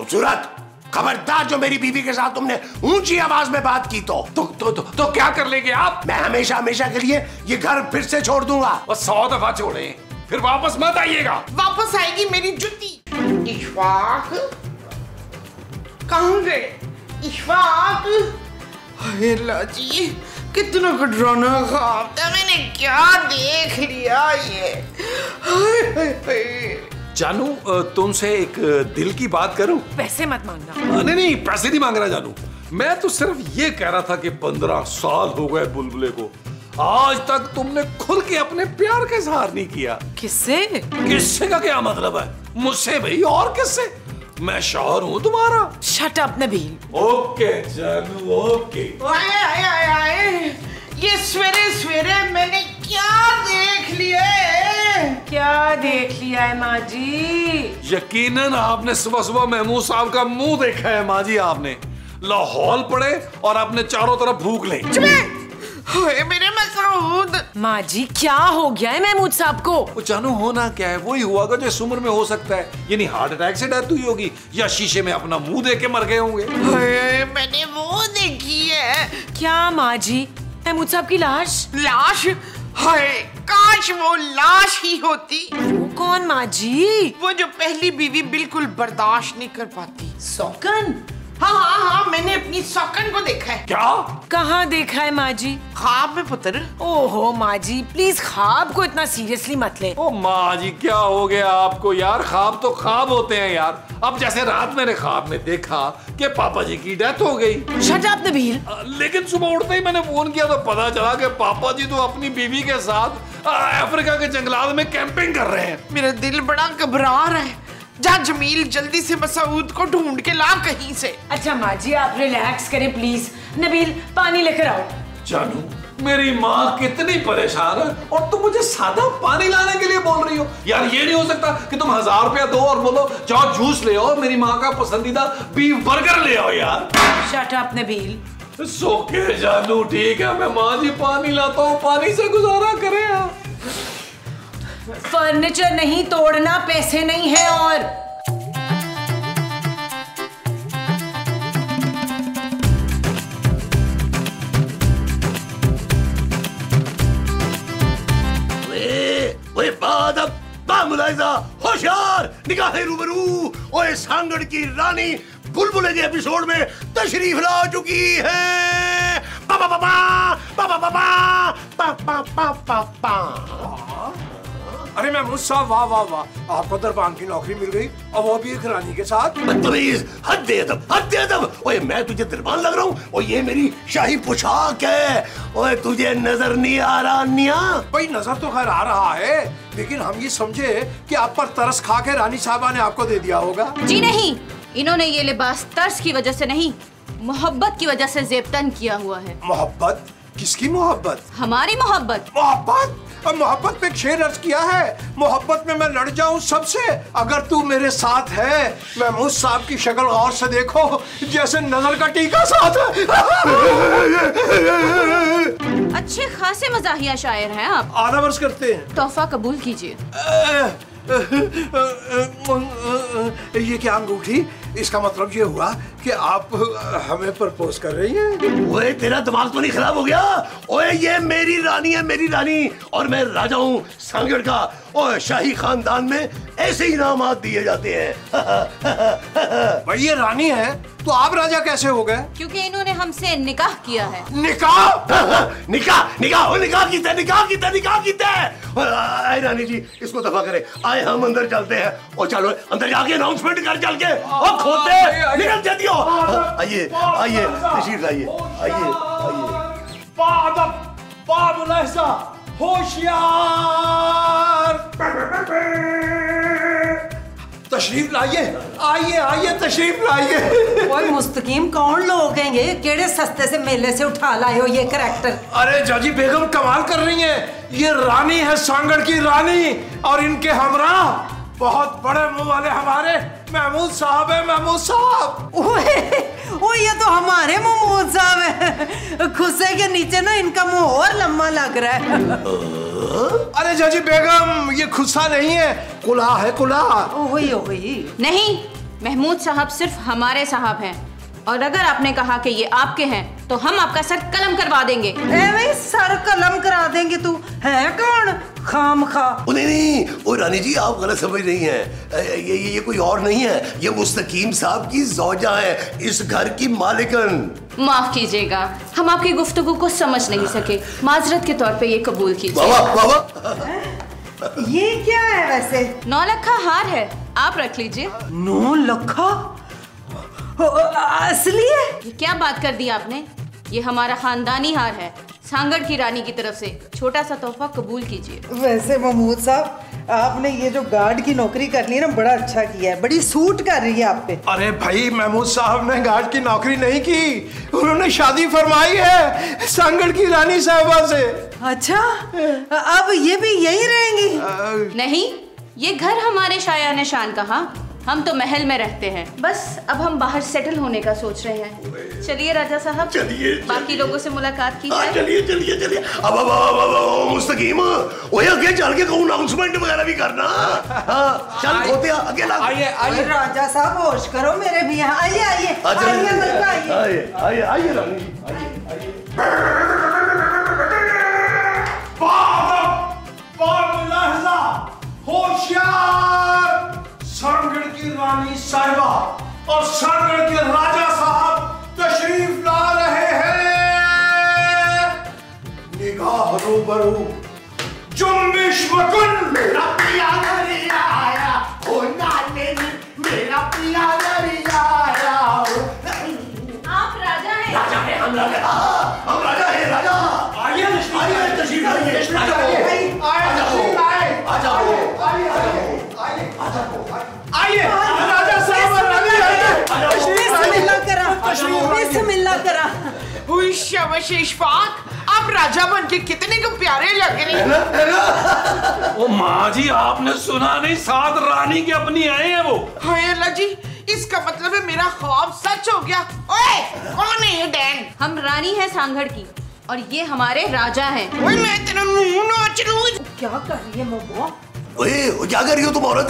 खूबसूरत, खबरदार जो मेरी बीवी के साथ तुमने ऊंची आवाज में बात की तो क्या कर लेंगे आप? मैं हमेशा हमेशा के लिए ये घर फिर से छोड़ दूंगा। और 100 दफा छोड़े, फिर वापस मत आइएगा। वापस आएगी मेरी जुत्ती। इशफाक कहाँ गए? इशफाक, अल्लाह जी कितना डरावना ख्वाब था, मैंने क्या देख लिया ये। जानू, तुमसे एक दिल की बात करूं? पैसे मत मांगना। नहीं, पैसे नहीं मांग रहा जानू। मैं तो सिर्फ ये कह रहा था कि 15 साल हो गए बुलबुले को, आज तक तुमने खुल के अपने प्यार का इजहार नहीं किया। किससे? किससे का क्या मतलब है? मुझसे भाई, और किससे? मैं शौहर हूँ तुम्हारा। Shut up Nabeel. ओके जानू, ओके। ये सवेरे सवेरे मैंने क्या देख लिया है? क्या देख लिया है माँ जी? यकीनन आपने सुबह सुबह महमूद साहब का मुंह देखा है माँ जी। आपने लाहौल पड़े और आपने चारों तरफ भूख ले। मेरे मसूद। माँ जी क्या हो गया है महमूद साहब को? वो जानू होना क्या है, वही हुआ जो इस उम्र में हो सकता है, यानी हार्ट अटैक से डेथ हुई होगी या शीशे में अपना मुंह देख के मर गए होंगे। मैंने वो देखी है। क्या माँ जी? महमूद साहब की लाश? लाश? हाय काश वो लाश ही होती। वो कौन माँ जी? वो जो पहली बीवी बिल्कुल बर्दाश्त नहीं कर पाती। सौकन? हाँ, मैंने अपनी सौकन को देखा है। क्या? कहाँ देखा है माँ जी? ख्वाब में पुत्र। ओहो माँ जी, प्लीज ख्वाब को इतना सीरियसली मत ले। ओ माँ जी क्या हो गया आपको यार? ख्वाब तो ख्वाब होते हैं यार। अब जैसे रात मैंने ख्वाब में देखा कि पापा जी की डेथ हो गई। Shut up Nabeel. लेकिन सुबह उठते ही मैंने फोन किया तो पता चला कि पापा जी तो अपनी बीवी के साथ अफ्रीका के जंगलात में कैंपिंग कर रहे हैं। मेरा दिल बड़ा घबरा रहा है। जा जमील, जल्दी से मसूद को ढूंढ के ला कहीं से। अच्छा माँ जी आप रिलैक्स करें प्लीज। नबील पानी लेकर आओ। जानू, मेरी माँ कितनी परेशान है और तुम मुझे सादा पानी लाने के लिए बोल रही हो? यार ये नहीं हो सकता कि तुम 1000 रुपया दो और बोलो जाओ जूस ले आओ, मेरी माँ का पसंदीदा बीफ बर्गर ले आओ यार। Shut up Nabeel. सोके जानू, ठीक है मैं माँ जी पानी लाता हूँ, पानी से गुजारा करें आप। फर्नीचर नहीं तोड़ना, पैसे नहीं है। और ओए बादब, बामुलाइजा, होशियार, निगाहे रूबरू। ओए सांगड़ की रानी बुलबुले के एपिसोड में तशरीफ ला चुकी है। पापा पापा पापा पापा पापा पापा पापा। अरे महमूद साहब, वाह वाह वाह, आपको दरबान की नौकरी मिल गई और वो भी एक रानी के साथ। बदतमीज, हद दे अदब, हद दे अदब। ओए मैं तुझे दरबान लग रहा हूँ? और ये मेरी शाही पोशाक है। ओए तुझे नजर नहीं आ रहा निया? भाई नजर तो खैर आ रहा है, लेकिन हम ये समझे कि आप पर तरस खा के रानी साहबा ने आपको दे दिया होगा। जी नहीं, इन्होंने ये लिबास तरस की वजह से नहीं, मोहब्बत की वजह से ज़ेबतन किया हुआ है। मोहब्बत? किसकी मोहब्बत? हमारी मोहब्बत। मोहब्बत? और मोहब्बत पे एक शेर अर्ज किया है, मोहब्बत में मैं लड़ जाऊं सबसे अगर तू मेरे साथ है। महमूद साहब की शक्ल गौर से देखो, जैसे नजर का टीका साथ है। अच्छे खासे मज़ाहिया शायर हैं आप। आधा वर्ष करते हैं। तोहफा कबूल कीजिए। ये क्या अंगूठी? इसका मतलब ये हुआ कि आप हमें प्रपोज कर रही हैं? ओए तेरा दिमाग तो नहीं खराब हो गया? ओए ये मेरी रानी है, मेरी रानी, और मैं राजा हूँ सांगड़ का। और शाही खानदान में ऐसे ही नामात दिए जाते हैं। भाई ये रानी है तो आप राजा कैसे हो गए? क्योंकि इन्होंने हमसे निकाह किया है। निकाह? निकाह कीता है। आए रानी जी, इसको दफा करें। आए हम अंदर चलते हैं। और चलो अंदर जाके अनाउंसमेंट कर, चल के और खोलते निकल जाती हो। आइए आइए तशरीफ लाइए, आइए आइए। बामुलाइजा, होशियार, तशरीफ लाइए, आइए आइए तशरीफ लाइए। ओए मुस्तकीम, कौन लोग हैं ये? केड़े सस्ते से मेले से उठा लाए हो ये करैक्टर? अरे जाजी बेगम कमाल कर रही हैं, ये रानी है सांगड़ की रानी, और इनके हमरा बहुत बड़े मुंह वाले हमारे महमूद साहब है। महमूद साहब, ओए ये तो हमारे महमूद साहब है। खुसे के नीचे ना इनका मुंह और लंबा लग रहा है। अरे जाजी बेगम, ये खुस्सा नहीं है, कुल्हा है, कुल्हा। ओही ओही। नहीं, महमूद साहब सिर्फ हमारे साहब हैं, और अगर आपने कहा कि ये आपके हैं तो हम आपका सर कलम करवा देंगे। भाई सर कलम करा देंगे? तू है कौन खाम खा? नहीं, ओ रानी जी आप गलत समझ रही हैं। ये कोई और नहीं है, ये मुस्तकीम साहब की ज़ौजा है, इस घर की मालिकन। माफ कीजिएगा, हम आपकी गुफ्तगू को समझ नहीं सके, माजरत के तौर पे ये कबूल कीजिए। ये क्या है वैसे? 9 लखा हार है, आप रख लीजिए। 9 लखा असली है? ये क्या बात कर दी आपने? ये हमारा खानदानी हार है, सांगड़ की रानी की तरफ से। छोटा सा तोहफा कबूल कीजिए। वैसे महमूद साहब, आपने ये जो गार्ड की नौकरी कर ली ना, बड़ा अच्छा किया है, बड़ी सूट कर रही है आप पे। अरे भाई, महमूद साहब ने गार्ड की नौकरी नहीं की, उन्होंने शादी फरमाई है सांगड़ की रानी साहबा से। अच्छा, अब ये भी यहीं रहेंगी? नहीं, ये घर हमारे शायान शान कहा, हम तो महल में रहते हैं। बस अब हम बाहर सेटल होने का सोच रहे हैं। चलिए राजा साहब, चलिए बाकी लोगों से मुलाकात की जाए। चलिए। अब मुस्तकीम, ओए आगे चल के कहूँ अनाउंसमेंट वगैरह भी करना। चल होते आगे लग। आइए राजा साहब, होश करो मेरे भी यहाँ। आइए मलका, आइए रानी जी, होशियार, सांगड़ की रानी साहिबा और सांगड़ के राजा साहब तशरीफ ला रहे हैं। निगाह रूबरू, जुम्बिश वकुन। मेरा पिया घर आया, ओ नाने मेरा पिया घर आया। आप राजा हैं? राजा है, हम राजा है, राजा। आइए तशरीफ लाइए, आइए राजा साहब, बिस्मिल्लाह करा। हुई शाबाश इशफाक, आप राजा बन के कितने को प्यारे लग रहे हैं। ओ माँ जी, आपने सुना नहीं, 7 रानी की अपनी आए हैं वो। हाय अल्लाह जी, इसका मतलब है मेरा ख्वाब सच हो गया। ओए, कौन है ये डैन? हम रानी है सांगड़ की, और ये हमारे राजा हैं। ओए, मैं तेरा मुंह नोच लूं। क्या कर रही है मोमो? ओए क्या कर रही हो तुम औरत?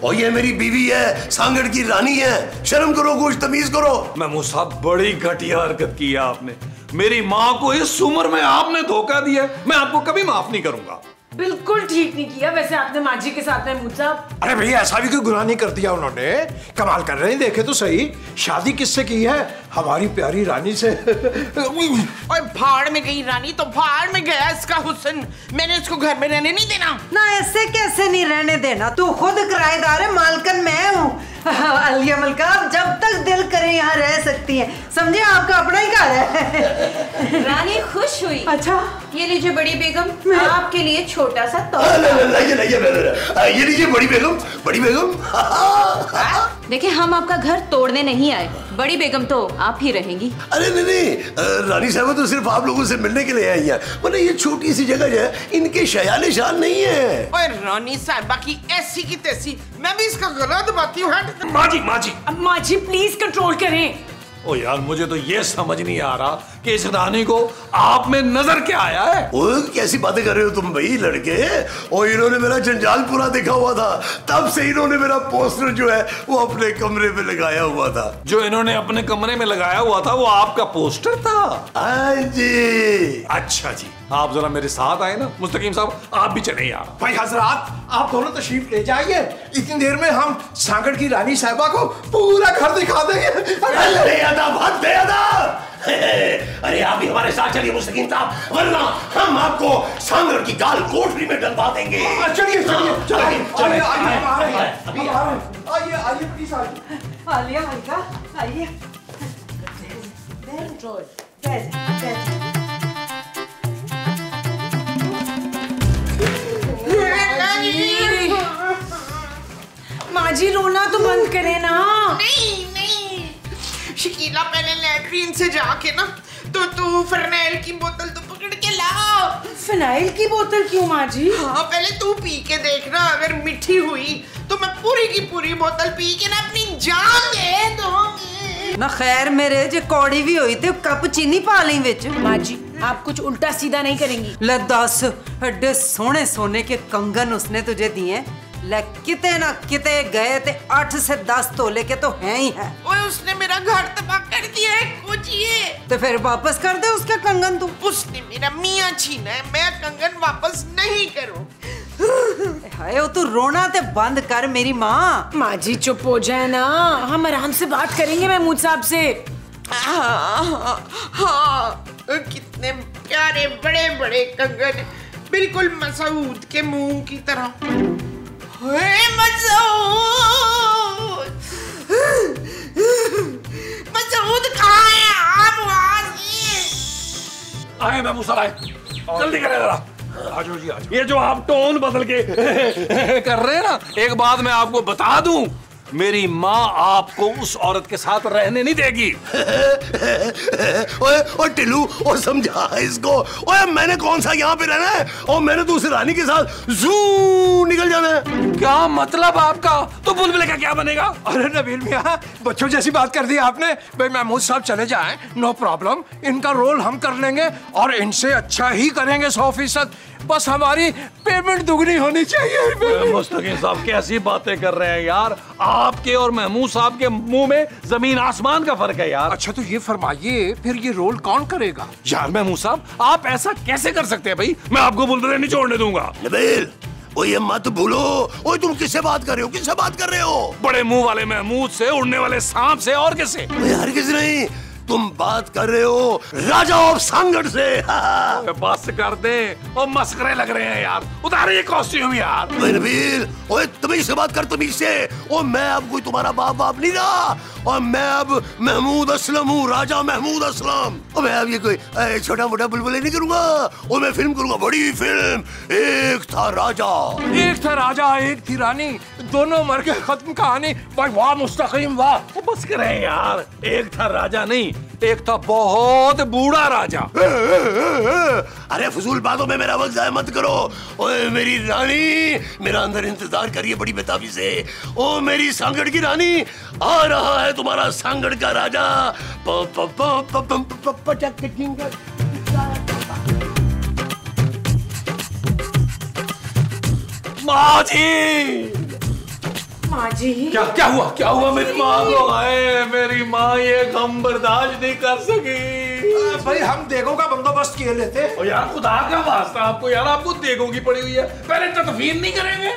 और ये मेरी बीवी है, सांगड़ की रानी है, शर्म करो, कुछ तमीज करो। महमूद साहब, बड़ी घटिया हरकत की है आपने। मेरी माँ को इस उम्र में आपने धोखा दिया, मैं आपको कभी माफ नहीं करूंगा। बिल्कुल ठीक नहीं किया वैसे आपने माँ जी के साथ महमूद साहब। अरे भैया, ऐसा भी कोई गुनाह नहीं कर दिया उन्होंने। कमाल कर रहे हैं, देखे तो सही, शादी किससे की है? हमारी प्यारी रानी से। ओए, भाड़ में गई रानी तो भाड़ में गया इसका हुस्न। मैंने इसको घर में रहने नहीं देना। ना ऐसे कैसे नहीं रहने देना, तू खुद किराएदार है, मालकन मैं हूँ। आलिया मलका, आप जब तक दिल करे यहाँ रह सकती हैं, समझे, आपका अपना ही घर है। रानी खुश हुई। अच्छा, ये लीजिए बड़ी बेगम, आपके लिए छोटा सा तोहफा। ये लीजिए बड़ी बेगम, बड़ी बेगम। देखिए, हम आपका घर तोड़ने नहीं आए, बड़ी बेगम तो आप ही रहेंगी। अरे नहीं, रानी साहब तो सिर्फ आप लोगों से मिलने के लिए आई हैं, वरना ये छोटी सी जगह जो है इनके शयान शान नहीं है। ओए रानी साहिबा की ऐसी की तैसी, मैं भी इसका गला दबाती हूँ। माँ जी, अब माँ जी प्लीज कंट्रोल करें। ओ यार, मुझे तो ये समझ नहीं आ रहा कि इस रानी को आप में नजर क्या आया है। ओए कैसी बातें कर रहे हो तुम भाई लड़के? और इन्होंने मेरा जंजाल पूरा देखा हुआ था, तब से इन्होंने मेरा पोस्टर जो है वो अपने कमरे में लगाया हुआ था। जो इन्होंने अपने कमरे में लगाया हुआ था वो आपका पोस्टर था? हाँ जी। अच्छा जी, आप जरा मेरे साथ आए ना। मुस्तकीम साहब, आप भी चले यार। भाई हजरात, आप दोनों तशरीफ ले जाइए, इतनी देर में हम सांगड़ की रानी साहिबा को पूरा घर दिखा देंगे। अरे आप भी हमारे साथ चलिए मुस्तकीम साहब, वरना हम आपको सांगड़ की गाल कोठरी में डलवा देंगे। चलिए प्लीज आलिया मलका, आइए। माँ जी रोना तो बंद करें ना। नहीं, शकीला, पहले लैट्रीन से जाके ना तू फरनैल की बोतल तो पकड़ के लाओ। फिनाइल की बोतल क्यों माँ जी? हाँ, पहले तू पी के देखना, अगर मीठी हुई तो मैं पूरी की पूरी बोतल पी के ना अपनी जान दे दूंगी। ना खैर मेरे जे कौड़ी भी हुई थे, कप चीनी पा ली विच। माँ जी, आप कुछ उल्टा सीधा नहीं करेंगी। ले दस, एडे सोने सोने के कंगन उसने तुझे दिए, ले किते ना किते गए थे 8 से 10 तोले के तो हैं ही हैं। ओए उसने मेरा घर तबाह कर दिया है कुछ ये। तो फिर वापस कर दे उसका कंगन तू। उसने मेरा मियाँ छीना है, मैं कंगन वापस नहीं करूँ। हाय तू रोना ते बंद कर मेरी माँ। माँ जी चुप हो जाए ना, हम आराम से बात करेंगे महमूद साहब से। हाँ, कितने प्यारे बड़े बड़े कंगन, बिल्कुल मसूद के मुंह की तरह। मसूद कहाँ है आप? आए महमूद साहब आए, जल्दी करें जरा। आजो जी आजो। ये जो आप टोन बदल के कर रहे हैं ना, एक बात मैं आपको बता दूं, मेरी माँ आपको उस औरत के साथ रहने नहीं देगी। ओए टिल्लू, ओ समझा इसको। ओए मैंने कौन सा यहाँ पे रहना है, और मैंने तो उस रानी के साथ जू निकल जाना है। क्या मतलब आपका? तो बुलबुले का क्या बनेगा? अरे नबील मियाँ, बच्चों जैसी बात कर दी आपने। भाई महमूद साहब चले जाएं, नो प्रॉब्लम, इनका रोल हम कर लेंगे और इनसे अच्छा ही करेंगे 100%। बस हमारी पेमेंट दुगनी होनी चाहिए। मुस्तकीम साहब कैसी बातें कर रहे हैं यार, आपके और महमूद साहब के मुंह में जमीन आसमान का फर्क है यार। अच्छा तो ये फरमाइए, फिर ये रोल कौन करेगा? यार महमूद साहब, आप ऐसा कैसे कर सकते हैं भाई? मैं आपको बुलबुले नहीं छोड़ने दूंगा। नबील, ओ ये मत भूलो। ओए तुम किससे बात कर रहे हो, किससे बात कर रहे हो? बड़े मुंह वाले महमूद से, उड़ने वाले सांप से, और किससे? यार किस नहीं, तुम बात कर रहे हो राजा ऑफ सांगड़ से। बस कर दे, और मस्करे लग रहे हैं यार। उतारे ये कॉस्ट्यूम यार। नबील, ओए तमीज से बात कर, तमीज से। ओ मैं अब कोई तुम्हारा बाप नहीं रहा, और मैं अब महमूद असलम हूँ, राजा महमूद असलम। और मैं अब ये कोई छोटा मोटा बुलबुले नहीं करूंगा, और मैं फिल्म करूंगा, बड़ी फिल्म। एक था राजा, एक था राजा, एक थी रानी, दोनों मर के खत्म कहानी। भाई वाह मुस्तकीम वाह। बस करें यार, एक था राजा नहीं, एक था बहुत बूढ़ा राजा। अरे फजूल बातों में मेरा वक्त जाया मत करो। ओए मेरी रानी, मेरा अंदर इंतजार करिए बड़ी बेताबी से। ओ मेरी सांगड़ की रानी, आ रहा है तुम्हारा सांगड़ का राजा। माँ जी, माँ जी क्या हुआ मेरी माँ को? आए मेरी माँ ये गम बर्दाश्त नहीं कर सकी। भाई हम देगों का बंदोबस्त किए लेते। और यार खुदा का वास्ता आपको, यार आपको देगों की पड़ी हुई है, पहले तदफीन नहीं करेंगे?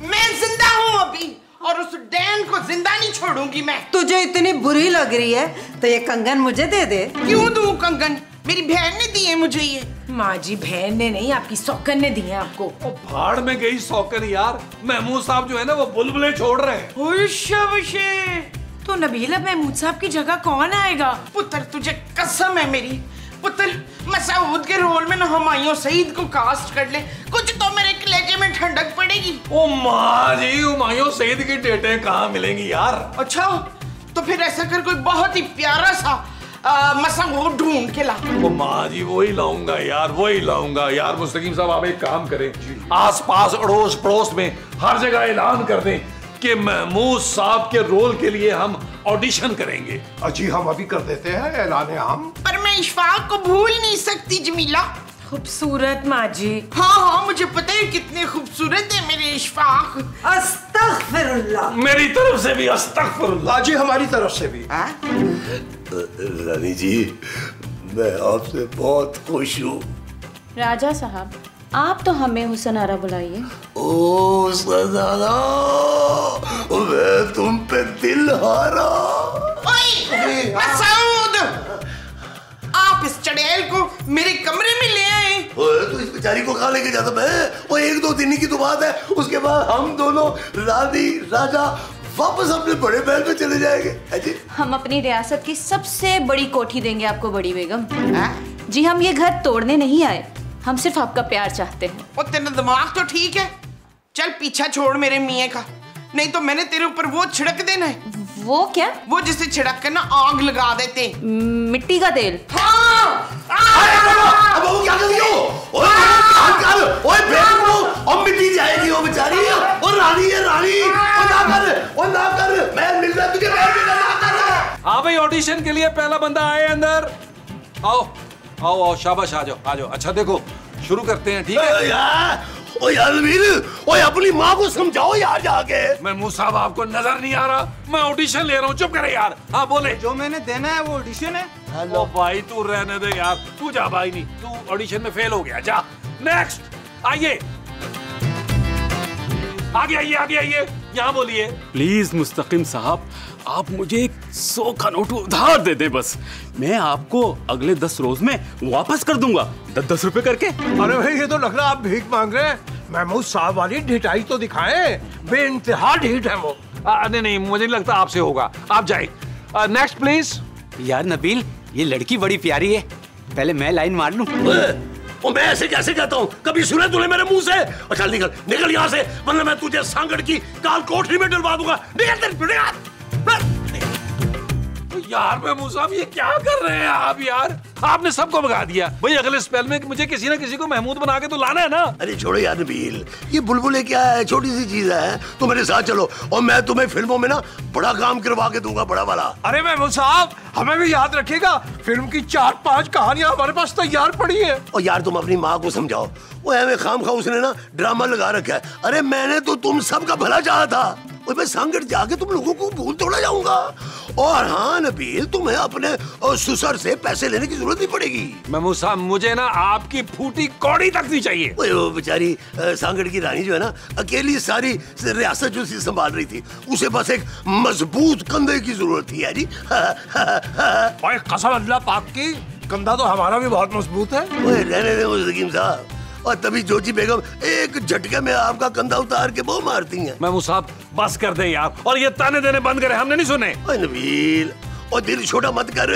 मैं जिंदा हूँ अभी, और उस डैन को जिंदा नहीं छोड़ूंगी मैं। तुझे इतनी बुरी लग रही है तो ये कंगन मुझे दे दे। क्यों दूं कंगन? मेरी बहन ने दिए मुझे ये। माँ जी, बहन ने नहीं, आपकी सौकन ने दिए आपको। भाड़ में गई सौकन यार, महमूद साहब जो है ना वो बुलबुले छोड़ रहे हैं। तो नबीला, महमूद साहब की जगह कौन आएगा? पुत्र तुझे कसम है मेरी, पुत्र मसूद के रोल में ना हुमायूं सईद को कास्ट कर ले, कुछ तो मेरे कलेजे में ठंडक पड़ेगी। ओ माँ जी, हुमायूं सईद की डेटें कहाँ मिलेंगी यार? अच्छा तो फिर ऐसा कर, कोई बहुत ही प्यारा सा मसूद ढूंढ के ला। ओ माँ जी, वही लाऊंगा यार, वही लाऊंगा यार। मुस्तकीम साहब आप एक काम करें, आस पास अड़ोस पड़ोस में हर जगह ऐलान कर दें कि महमूद साहब के रोल के लिए हम ऑडिशन करेंगे। जी हम अभी कर देते हैं ऐलान हम। पर मैं इशफाक को भूल नहीं सकती जमीला। खूबसूरत माँ जी। हाँ मुझे पता है कितने खूबसूरत है मेरे इशफाक। अस्तगफिरुल्लाह। मेरी तरफ से भी अस्तगफिरुल्लाह। जी हमारी तरफ से भी। रानी जी, मैं आपसे बहुत खुश हूँ। राजा साहब, आप तो हमें हुसनारा बुलाइए। ओ सदारा, मैं तुम पे दिल हारा। ओए मसूद, आप इस चड़ैल को मेरे कमरे में ले आए। तो इस बेचारी को कहाँ लेके जाता मैं? वो 1-2 दिन की तो बात है, उसके बाद हम दोनों रानी राजा वापस अपने बड़े महल में चले जाएंगे। हम अपनी रियासत की सबसे बड़ी कोठी देंगे आपको, बड़ी बेगम। जी हम ये घर तोड़ने नहीं आए, हम सिर्फ आपका प्यार चाहते हैं। और तेरा दिमाग तो ठीक है, चल पीछा छोड़ मेरे मियाँ का, नहीं तो मैंने तेरे ऊपर वो छिड़क देना है। वो क्या? वो जिसे छिड़क कर ना आग लगा देते, मिट्टी का तेल। अब वो क्या कर रही हो? ओए और मिट्टी जाएगी वो बेचारी। और रानी है रानी, और ना कर, मैं मिल रहा तुझे, मैं मिल रहा कर। हाँ भाई, ऑडिशन के लिए पहला बंदा आए अंदर। आओ आओ आओ, शाबाश, आ जाओ आ जाओ। अच्छा देखो, शुरू करते हैं, ठीक है? ओ यार वीर, ओए अपनी माँ को समझाओ यार जाके। महमूद साहब आपको नजर नहीं आ रहा मैं ऑडिशन ले रहा हूँ, चुप करे यार। हाँ बोले। जो मैंने देना है वो ऑडिशन है। ओ भाई तू रहने दे यार, तू जा भाई, नहीं तू ऑडिशन में फेल हो गया, जा नेक्स्ट। आइए आगे आइए आगे आइए, यहाँ बोलिए। प्लीज मुस्तकिम साहब, आप मुझे 100 का नोट उधार दे दे बस, मैं आपको अगले 10 रोज में वापस कर दूंगा, 10-10 रुपए करके। अरे भाई ये तो लग रहा आप भीख मांग रहे हैं। महमूद साहब वाली ढिठाई तो दिखाएं, बेइंतहा ढीठ है वो। नहीं नहीं मुझे नहीं लगता आपसे होगा, आप जाए। Next please. यार नबील, ये लड़की बड़ी प्यारी है, पहले मैं लाइन मार लूं। ओ मैं ऐसे कैसे कहता हूँ, कभी सुने तूने मेरे मुंह से? और चल निकल निकल यहाँ से, वरना मैं तुझे सांगड़ की काल कोठरी में डलवा दूंगा। निकल यार महमूद साहब ये क्या कर रहे हैं आप यार, आपने सबको भगा दिया। भाई अगले स्पेल में मुझे किसी ना किसी को महमूद बना के तो लाना है ना। अरे छोड़ो यार नबील, ये बुलबुले क्या है, छोटी सी चीज है। तुम मेरे साथ चलो और मैं तुम्हें फिल्मों में ना बड़ा काम करवा के दूंगा, बड़ा वाला। अरे महमूद साहब हमें भी याद रखिएगा, फिल्म की 4-5 कहानियां हमारे पास तैयार पड़ी है। और यार तुम अपनी माँ को समझाओ, वो हमें खामखा उसने ना ड्रामा लगा रखा है। अरे मैंने तो तुम सबका भला चाहा था, और मैं सांगड़ जाके तुम लोगों को भूल थोड़ा जाऊंगा। और हाँ नबील, तुम्हें अपने ससुर से पैसे लेने की जरूरत नहीं पड़ेगी। महमूद साहब मुझे ना आपकी फूटी कौड़ी तक नहीं चाहिए। वो बेचारी सांगड़ की रानी जो है ना, अकेली सारी रियासत जो सी संभाल रही थी, उसे बस एक मजबूत कंधे की जरूरत थी यारी। भाई कसम अल्लाह पाक की, कंधा तो हमारा भी बहुत मजबूत है। रहने दे मुस्तकीम साहब। और तभी जोजी बेगम एक झटके में आपका कंधा उतार के वो मारती हैं। महमूद साहब बस कर दे यार, और ये ताने देने बंद करे, हमने नहीं सुने। ओए नबील, और दिल छोटा मत कर।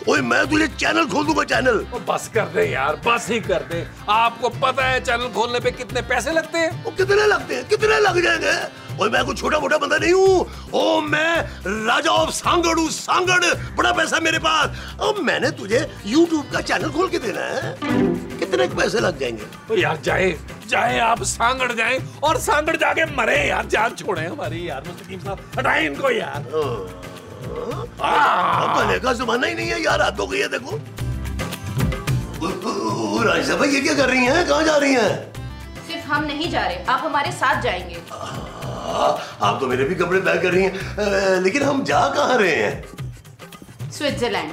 ओए मैं तुझे चैनल खोल दूंगा, चैनल। बस कर दे यार, बस ही कर दे। आपको पता है चैनल खोलने पे कितने पैसे लगते हैं? वो कितने लगते हैं, कितने लग जाएंगे? ओए मैं कोई छोटा मोटा बंदा नहीं हूँ। ओ मैं राजा ऑफ सांगड़ हूँ, सांगड़, बड़ा पैसा मेरे पास। अब मैंने तुझे YouTube का चैनल खोल के देना है, कितने पैसे लग जाएंगे? तो यार जाए जाए आप सांगड़ जाए और सांगड़ जाके मरे यार, जान छोड़े हमारी यार। मुस्तकीम साहब हटाए इनको यार। भले का जमाना ही नहीं है यार, हाथ हो गई है देखो। राजा साहब ये क्या कर रही हैं, कहाँ जा रही हैं? सिर्फ हम नहीं जा रहे, आप हमारे साथ जाएंगे। आप तो मेरे भी कपड़े पैक कर रही हैं, लेकिन हम जा कहाँ रहे हैं? स्विट्जरलैंड।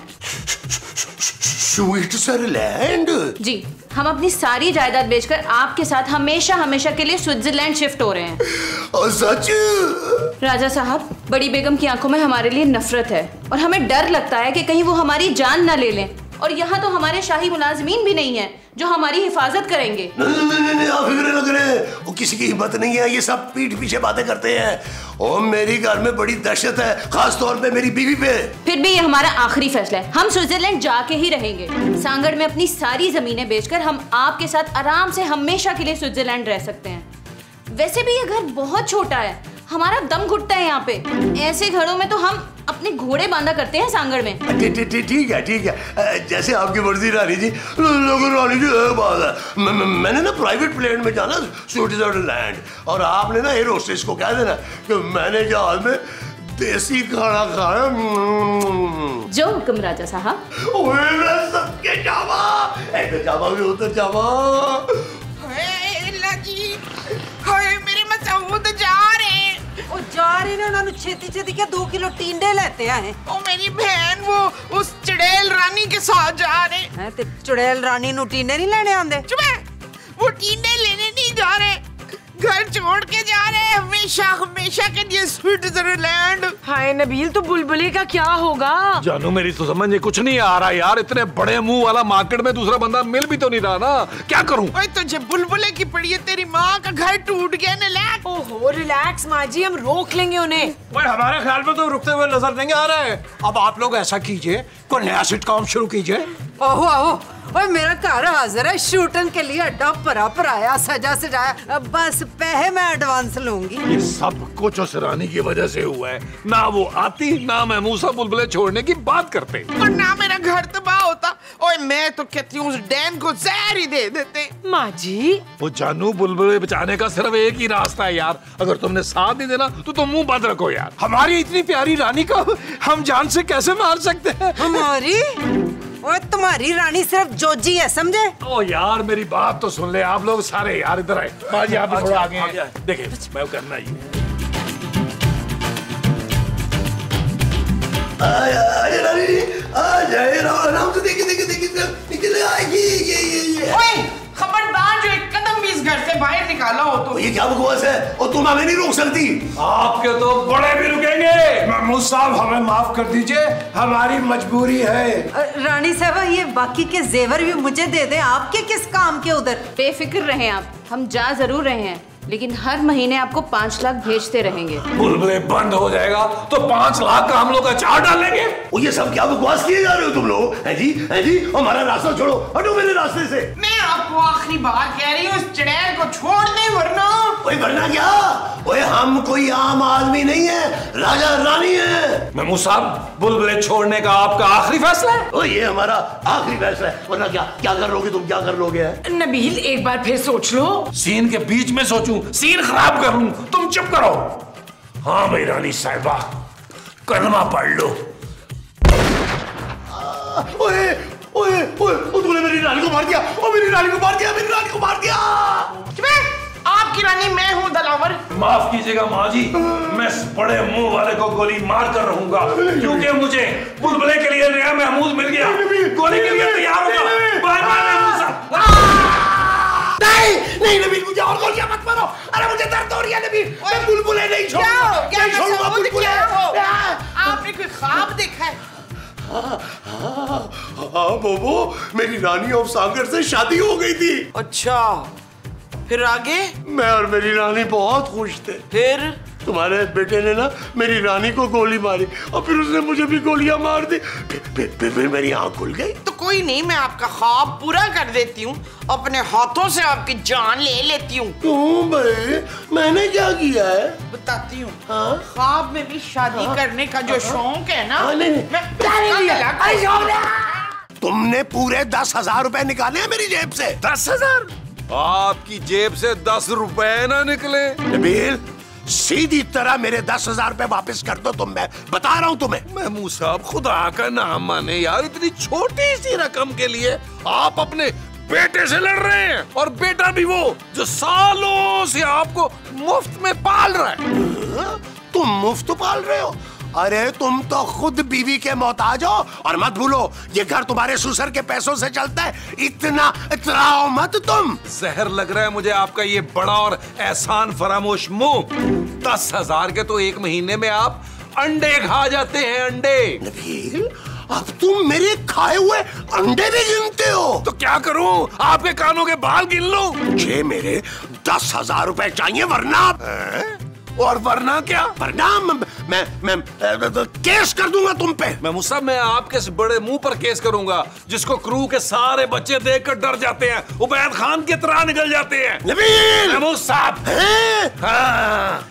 स्विट्जरलैंड? जी, हम अपनी सारी जायदाद बेचकर आपके साथ हमेशा हमेशा के लिए स्विट्जरलैंड शिफ्ट हो रहे हैं। और सच? राजा साहब, बड़ी बेगम की आंखों में हमारे लिए नफरत है और हमें डर लगता है कि कहीं वो हमारी जान ना ले लें। और यहाँ तो हमारे शाही मुलाजमीन भी नहीं है जो हमारी हिफाजत करेंगे। नहीं, आप फिक्र न करें, वो किसी की हिम्मत नहीं है, ये सब पीठ पीछे बातें करते हैं। और मेरी घर में बड़ी दहशत है, खास तौर पे मेरी बीवी पे। फिर भी ये हमारा आखिरी फैसला है, हम स्विट्जरलैंड जाके ही रहेंगे। सांगड़ में अपनी सारी जमीनें बेचकर हम आपके साथ आराम से हमेशा के लिए स्विट्जरलैंड रह सकते हैं। वैसे भी ये घर बहुत छोटा है, हमारा दम घुटता है यहाँ पे। ऐसे घरों में तो हम अपने घोड़े बांधा करते हैं सांगड़ में। ठीक है, जैसे आपकी मर्जी रानी जी। रानी जी बात है, मैंने ना प्राइवेट प्लेन में जाना स्विट्जरलैंड, और आपने ना एयर होस्टेस को कह देना कि मैंने जहाज में देसी खाना खाया। जो हुक्म राजा साहब। ओए मैं सबके जावा, ऐसे जावा भी होता जावा। मेरे मसूद जा रहे ਉਹ ਜਾ ਰਹੇ ਨੇ, ਉਹਨਾਂ ਨੂੰ ਛੇਤੀ ਛੇਤੀ क्या 2 किलो टींडे लेते आए। ओ मेरी बहन वो उस चुड़ैल रानी के साथ जा रहे हैं। ते चुड़ैल रानी नु टींडे नहीं लेने आंदे? चुप है, वो टींडे लेने नहीं जा रहे, घर छोड़ के जा रहे हैं हमेशा हमेशा के लिए स्विट्जरलैंड। हाय नबील, तो बुलबुले का क्या होगा? जानू मेरी तो समझ में कुछ नहीं आ रहा यार, इतने बड़े मुंह वाला मार्केट में दूसरा बंदा मिल भी तो नहीं रहा ना, क्या करूं? ओए तुझे बुलबुले की पड़ी है, तेरी माँ का घर टूट गया ना। लैक ओहो रिलैक्स माँ जी, हम रोक लेंगे उन्हें। भाई हमारे ख्याल में तो रुकते हुए नजर नहीं आ रहा है। अब आप लोग ऐसा कीजिए, कोई नया सिटकॉम शुरू कीजिए। ओहो ओहो, ओए मेरा घर हाजिर है, शूटिंग के लिए अड्डा भरा भराया सजा सजाया, बस पैसे मैं एडवांस लूंगी। ये सब कुछ उस रानी की वजह से हुआ है, ना वो आती ना महमूद साहब बुलबुले छोड़ने की बात करते और ना मेरा घर तबाह होता। ओए मैं तो कहती हूँ उस डैन को जहर ही दे देते। माँ जी, वो जानू बुलबुले बचाने का सिर्फ एक ही रास्ता है यार, अगर तुमने साथ नहीं देना तो तुम मुंह बंद रखो यार। हमारी इतनी प्यारी रानी को हम जान से कैसे मार सकते हैं? हमारी ओए तुम्हारी रानी सिर्फ जोजी है, समझे? ओ यार मेरी बात तो सुन ले, आप लोग सारे यार इधर आए। माँ जी आप भी थोड़ा आगे हैं। देखिए मैं वो करना ही खबरदार, जो एक कदम भी इस घर से बाहर निकाला हो तो। ये क्या बकवास है? और तुम हमें नहीं रोक सकती। आपके तो बड़े भी रुकेंगे। महमूद साहब हमें माफ कर दीजिए, हमारी मजबूरी है। रानी साहबा ये बाकी के जेवर भी मुझे दे दें, आपके किस काम के उधर। बेफिक्र रहें आप, हम जा जरूर रहे हैं लेकिन हर महीने आपको 5 लाख भेजते रहेंगे। बुलबुले बंद हो जाएगा तो 5 लाख का हम लोग अचार डालेंगे। वो ये सब क्या बकवास किए जा रहे हो तुम लोग? है जी हमारा रास्ता छोड़ो, हटो मेरे रास्ते से। मैं आपको आखिरी बार कह रही हूँ, इस चुड़ैल को छोड़ दे वरना। ओए वरना क्या? ओए हम कोई आम आदमी नहीं है, राजा रानी है। महमूद साहब बुलबुले छोड़ने का आपका आखिरी फैसला है? ओ ये हमारा आखिरी फैसला है, वरना क्या कर लोगे तुम? क्या कर लोगे? नबील एक बार फिर सोच लो। सीन के बीच में सोचूं, सीन खराब कर लूं, तुम चुप करो। हाँ भाई रानी साहिबा कलमा पढ़ लो। ओए ओए ओए तूने मेरी रानी को मार दिया। ओ मेरी रानी को मार दिया, मेरी रानी को मार दिया। आपकी रानी मैं हूँ दलावर। माफ कीजिएगा माँ जी, मैं इस बड़े मुंह वाले को गोली मार कर रहूंगा क्योंकि मुझे बुलबुले के लिए नया महमूद मिल गया। गोली के लिए तैयार होगा। बाय बाय महमूद साहब। नहीं नबील मुझे और गोलियां मत मारो। अरे मुझे दर्द हो रही है नबील, मैं बुलबुले नहीं छोड़ूंगा बुलबुले। आपने कोई ख्वाब देखा है? हाँ बोबो, मेरी रानी ऑफ सांगर से शादी हो गई थी। अच्छा फिर आगे? मैं और मेरी रानी बहुत खुश थे। फिर तुम्हारे बेटे ने ना मेरी रानी को गोली मारी और फिर उसने मुझे भी गोलियां मार दी। फिर मेरी आंख खुल गई। तो कोई नहीं, मैं आपका ख्वाब पूरा कर देती हूँ, अपने हाथों से आपकी जान ले लेती हूँ। क्यों भाई, मैंने क्या किया है? बताती हूँ। हाँ? ख्वाब में भी शादी करने का जो शौक है ना, तुमने पूरे 10,000 रुपए निकाले हैं मेरी जेब से। 10,000? आपकी जेब से 10 रुपए ना निकले। नबील सीधी तरह मेरे 10,000 रुपए वापस कर दो तुम, मैं बता रहा हूँ तुम्हें। महमूद साहब खुदा का नाम माने यार, इतनी छोटी सी रकम के लिए आप अपने बेटे से लड़ रहे हैं, और बेटा भी वो जो सालों से आपको मुफ्त में पाल रहा है। तुम मुफ्त पाल रहे हो? अरे तुम तो खुद बीवी के मोहताज हो। और मत भूलो ये घर तुम्हारे ससुर के पैसों से चलता है, इतना इतराओ मत तुम। जहर लग रहा है मुझे आपका ये बड़ा और एहसान फरामोश मुंह। 10,000 के तो एक महीने में आप अंडे खा जाते हैं, अंडे। नबील अब तुम मेरे खाए हुए अंडे भी गिनते हो? तो क्या करूं, आपके कानों के बाल गिन लूं? मुझे मेरे 10,000 रुपए चाहिए, वरना और वरना क्या? वरना मैं केस कर दूंगा तुम पे। महमूद साहब मैं आपके इस बड़े मुंह पर केस करूंगा जिसको क्रू के सारे बच्चे देखकर डर जाते हैं, उबैद खान की तरह निकल जाते हैं। नबील महमूद साहब हाँ।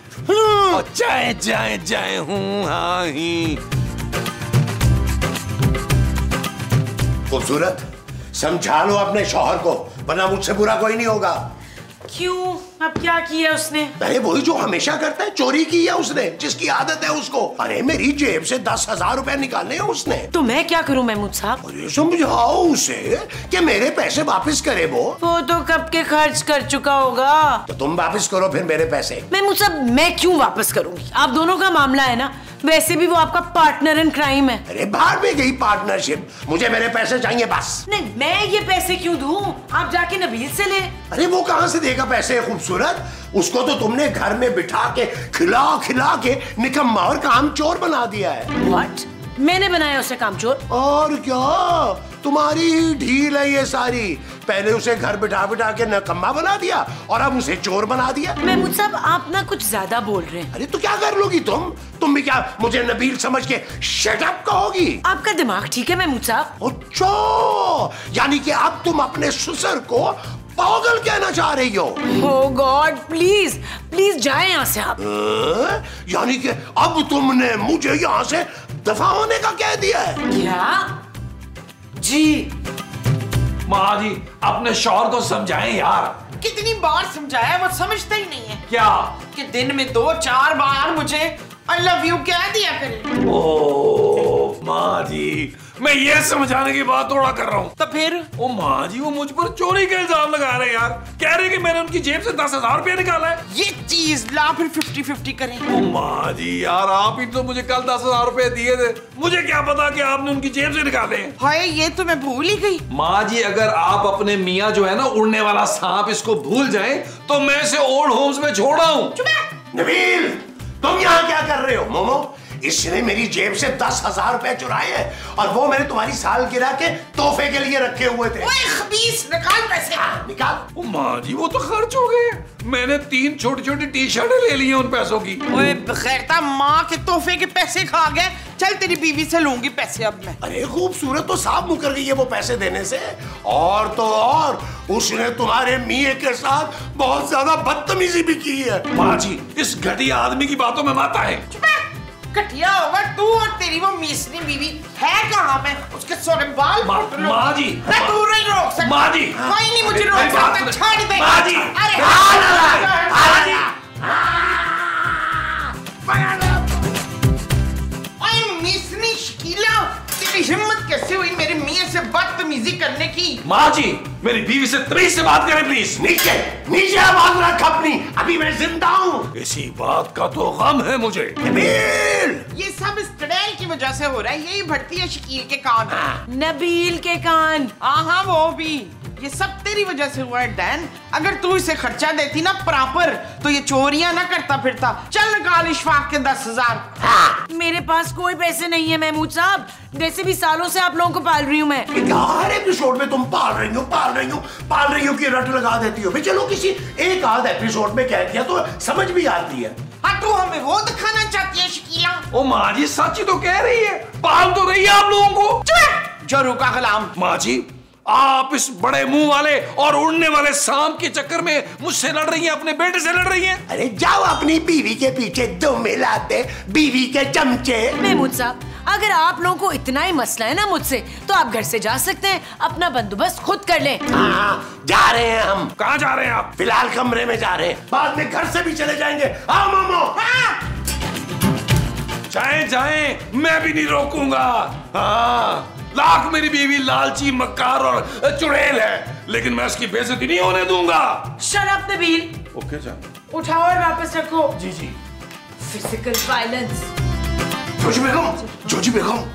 जाए हूँ हाँ ही। खूबसूरत समझा लो अपने शौहर को, वरना मुझसे बुरा कोई नहीं होगा। क्यों? अब क्या किया उसने? अरे वही जो हमेशा करता है, चोरी की है उसने, जिसकी आदत है उसको। अरे मेरी जेब से 10,000 रुपए निकालने हैं उसने। तो मैं क्या करूं महमूद साहब? अरे समझाओ उसे कि मेरे पैसे वापस करे। वो तो कब के खर्च कर चुका होगा। तो तुम वापस करो फिर मेरे पैसे। महमूद साहब मैं क्यों वापस करूंगी? आप दोनों का मामला है ना, वैसे भी वो आपका पार्टनर इन क्राइम है। अरे बाहर में गई पार्टनरशिप, मुझे मेरे पैसे चाहिए बस। नहीं मैं ये पैसे क्यों दूं? आप जाके नबील से ले। अरे वो कहाँ से देगा पैसे? खूबसूरत उसको तो तुमने घर में बिठा के खिला खिला के निकम्मा और कामचोर बना दिया है। What? मैंने बनाया उसे कामचोर? और क्या, तुम्हारी ही ढील है ये सारी। पहले उसे घर बिठा बिठा के निकम्मा बना दिया और अब उसे चोर बना दिया। महमूद साहब आप ना कुछ ज्यादा बोल रहे हैं। अरे तो क्या कर लोगी तुम भी क्या मुझे नबील समझ के शट अप कहोगी? आपका दिमाग ठीक है महमूद साहब? अच्छा, यानी कि अब तुम अपने ससुर को पागल कहना चाह रही हो? Oh God, प्लीज प्लीज जाए यहाँ से आप। यानी कि अब तुमने मुझे यहाँ से दफा होने का कह दिया है? क्या? जी माँ जी अपने शौहर को समझाएं यार। कितनी बार समझाया, वो समझता ही नहीं है। क्या? कि दिन में 2-4 बार मुझे I love you कह दिया करे। ओ माँ जी मैं ये समझाने की बात थोड़ा कर रहा हूँ। तो फिर ओ माँ जी, वो मुझ पर चोरी का इल्जाम लगा रहे हैं यार। कह रहे कि मैंने उनकी जेब से 10,000 रुपया निकाला है। ये चीज ला, फिर 50-50 करें। ओ माँ जी यार, आप ही तो मुझे कल 10,000 रुपए दिए थे, मुझे क्या पता कि आपने उनकी जेब से निकाले हैं। हाय, ये तो मैं भूल ही गई। माँ जी, अगर आप अपने मियाँ जो है ना उड़ने वाला सांप, इसको भूल जाएं तो मैं इसे ओल्ड होम्स में छोड़ रहा हूँ। नबील, तुम यहाँ क्या कर रहे हो? मोमो, इसने मेरी जेब से 10,000 रुपए चुराए हैं और वो मैंने तुम्हारी सालगिरह के तोहफे के लिए रखे हुए थे। ओए खबीस, निकाल पैसे। निकाल। ओ माँ जी, वो तो खर्च हो गए। मैंने 3 छोटी-छोटी टी-शर्टें ले ली हैं उन पैसों की। ओए बखैरता, माँ के तोहफे के पैसे खा गए। चल, तेरी बीवी से लूंगी पैसे अब मैं। अरे खूबसूरत तो साफ मुकर गई है वो पैसे देने से। और तो और उसने तुम्हारे मियाँ के साथ बहुत ज्यादा बदतमीजी भी की है। माँ जी, इस घटिया आदमी की बातों में मत आए। घटिया होगा तू और तेरी वो मिसरी बीवी। है कहाँ मैं उसके सोने बाल? माँ जी, मैं तू नहीं रोक सकता। माँ जी, कोई नहीं मुझे रोक सकता। छोड़ दे माँ जी। अरे मिसरी शकीला, तेरी हिम्मत कैसे हुई मेरे मियाँ से बदतमीजी करने की? माँ जी, मेरी बीवी से तमीज से बात करें प्लीज। नीचे नीचे आवाज रख अपनी, अभी मैं जिंदा हूँ। इसी बात का तो गम है मुझे। नबील, ये सब इस टड़ैल की वजह से हो रहा है। यही भरती है शकील के कान। नबील के कान। हाँ, वो भी। ये सब तेरी वजह से हुआ है डैन। अगर तू इसे खर्चा देती ना प्रॉपर, तो ये चोरियां ना करता फिरता। चल निकाल इशफाक के 10,000। मेरे पास कोई पैसे नहीं है महमूद साहब। वैसे भी सालों से आप लोगों को पाल रही हूँ मैं। हर एपिसोड में तुम पाल रही हो कि रट लगा देती हो। चलो किसी एक आध एपिसोड में कह दिया तो समझ भी आती है। हाँ, तू हमें वो दिखाना चाहती है शकीला? ओ माँ जी, सच ही तो कह रही है। पाल तो रही है आप लोगों को। जो रुका गुलाम। माँ जी, आप इस बड़े मुंह वाले और उड़ने वाले सांप के चक्कर में मुझसे लड़ रही हैं, अपने बेटे से लड़ रही हैं। अरे जाओ अपनी बीवी के पीछे दुम मिलाते, बीवी के चमचे। महमूद साहब, अगर आप लोगों को इतना ही मसला है ना मुझसे, तो आप घर से जा सकते हैं। अपना बंदोबस्त खुद कर लें। हाँ, जा रहे हैं हम। कहाँ जा रहे हैं आप? फिलहाल कमरे में जा रहे हैं, बाद में घर से भी चले जाएंगे। आओ मोमो। जाएं, मैं भी नहीं रोकूंगा। हाँ, लाख मेरी बीवी लालची, मक्कार और चुड़ैल है, लेकिन मैं इसकी बेइज्जती नहीं होने दूंगा। Shut up Nabeel. ओके जान। उठाओ और वापस रखो। जी जी। Physical violence. जोजी बेगम।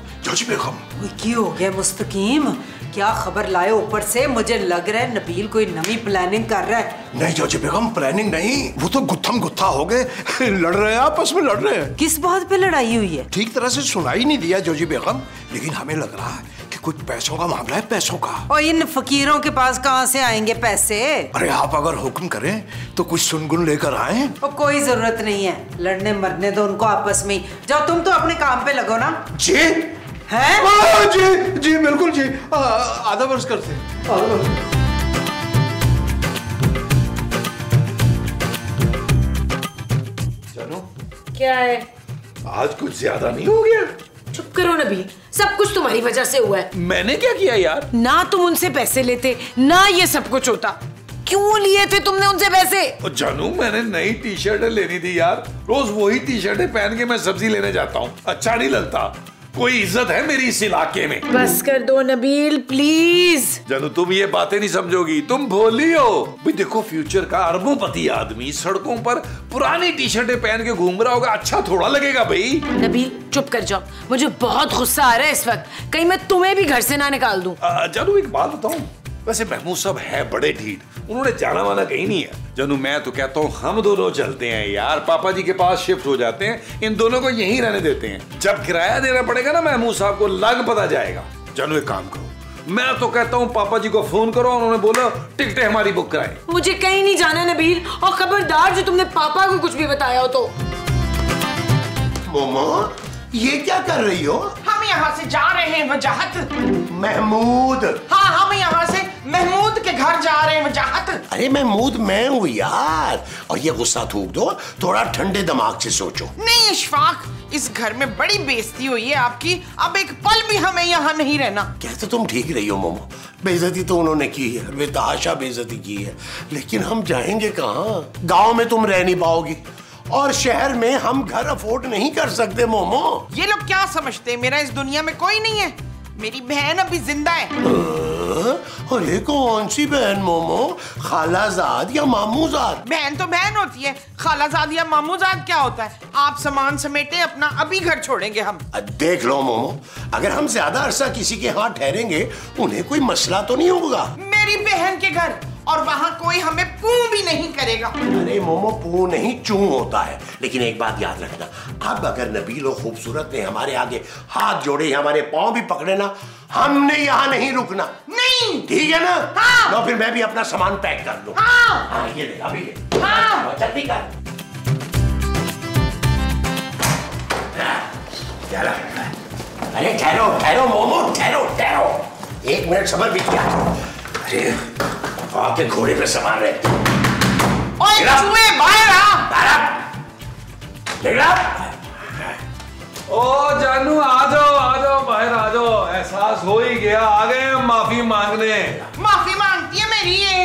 क्या हो गया मुस्तकीम? क्या खबर लाए ऊपर से? मुझे लग रहा है नबील कोई नई प्लानिंग कर रहा है। नहीं जोजी बेगम, प्लानिंग नहीं, वो तो गुत्थम गुत्था हो गए। लड़ रहे हैं, आपस में लड़ रहे हैं। किस बात पे लड़ाई हुई है? ठीक तरह से सुनाई नहीं दिया जोजी बेगम, लेकिन हमें लग रहा है कि कुछ पैसों का मामला है, पैसों का। और इन फकीरों के पास कहाँ से आएंगे पैसे? अरे आप अगर हुक्म करें तो कुछ सुनगुन लेकर आए। और कोई जरूरत नहीं है, लड़ने मरने दो उनको आपस में। जाओ, तुम तो अपने काम पे लगो ना। जी है? जी बिल्कुल जी। आधा वर्ष करते। जानू, क्या है? आज कुछ ज्यादा नहीं हो गया? चुप करो नबील, सब कुछ तुम्हारी वजह से हुआ है। मैंने क्या किया यार? ना तुम उनसे पैसे लेते, ना ये सब कुछ होता। क्यों लिए थे तुमने उनसे पैसे? जानू, मैंने नई टी-शर्टें लेनी थी यार। रोज वही टी-शर्टें पहन के मैं सब्जी लेने जाता हूँ, अच्छा नहीं लगता। कोई इज्जत है मेरी इस इलाके में? बस कर दो नबील, प्लीज। जानू, तुम ये बातें नहीं समझोगी, तुम भोली हो। भाई देखो, फ्यूचर का अरबोंपति आदमी सड़कों पर पुरानी टी-शर्टें पहन के घूम रहा होगा, अच्छा थोड़ा लगेगा भाई। नबील चुप कर जाओ, मुझे बहुत गुस्सा आ रहा है इस वक्त। कहीं मैं तुम्हें भी घर से ना निकाल दूं। जानू, एक बात बताऊं, वैसे महमूद साहब है बड़े ढीठ, उन्होंने जाना वाना कहीं नहीं है। जानू, मैं तो कहता हूँ हम दोनों चलते हैं यार, पापा जी के पास शिफ्ट हो जाते हैं, इन दोनों को यहीं रहने देते हैं। जब किराया देना पड़ेगा ना महमूद साहब को, लग पता जाएगा। जानू, एक काम करो, मैं तो कहता हूँ पापा जी को फोन करो, उन्होंने बोला टिकटें हमारी बुक कराएं। मुझे कहीं नहीं जाना नबील, और खबरदार जो तुमने पापा को कुछ भी बताया हो तो। मोमो, ये क्या कर रही हो? हम यहाँ से जा रहे हैं वजाहत। महमूद। हाँ, हम यहाँ से महमूद के घर जा रहे हैं वजाहत। अरे महमूद मैं हूँ यार, और ये गुस्सा थूक दो, थोड़ा ठंडे दिमाग से सोचो। नहीं इशफाक, इस घर में बड़ी बेइज्जती हुई है आपकी, अब एक पल भी हमें यहाँ नहीं रहना। कहते तुम ठीक रही हो मोमो, बेइज्जती तो उन्होंने की है, बेतहाशा बेइज्जती की है, लेकिन हम जाएंगे कहाँ? गाँव में तुम रह नहीं पाओगी, और शहर में हम घर अफोर्ड नहीं कर सकते। मोमो, ये लोग क्या समझते हैं, मेरा इस दुनिया में कोई नहीं है? मेरी बहन अभी जिंदा है। अरे कौन सी बहन मोमो, खालाजाद या मामूजाद? बहन तो बहन होती है, खालाजाद या मामूजाद क्या होता है? आप सामान समेटे अपना, अभी घर छोड़ेंगे हम। देख लो मोमो, अगर हम ज्यादा अरसा किसी के यहाँ ठहरेंगे उन्हें कोई मसला तो नहीं होगा। मेरी बहन के घर, और वहाँ कोई हमें पू भी नहीं करेगा। अरे मोमो, पू नहीं चू होता है। लेकिन एक बात याद रखना, अब अगर नबील और खूबसूरत ने हमारे आगे हाथ जोड़े, हमारे पांव भी पकड़े ना, हमने यहाँ नहीं रुकना। नहीं, ठीक है ना? हाँ। लो फिर मैं भी अपना सामान पैक कर लूं। हाँ। हाँ, ये ले अभी ले। हाँ। जल्दी कर। चलो। अरे ठहरो ठहरो मोमो, ठहरो ठहरो, 1 मिनट सब्र भी किया। अरे आके घोड़े पे सवार रहे। ओए चूहे बाहर आ। ओ जानू आ जाओ बाहर आ जाओ। एहसास हो ही गया, आ गए हम माफी मांगने। माफी मांगती है मेरी ये।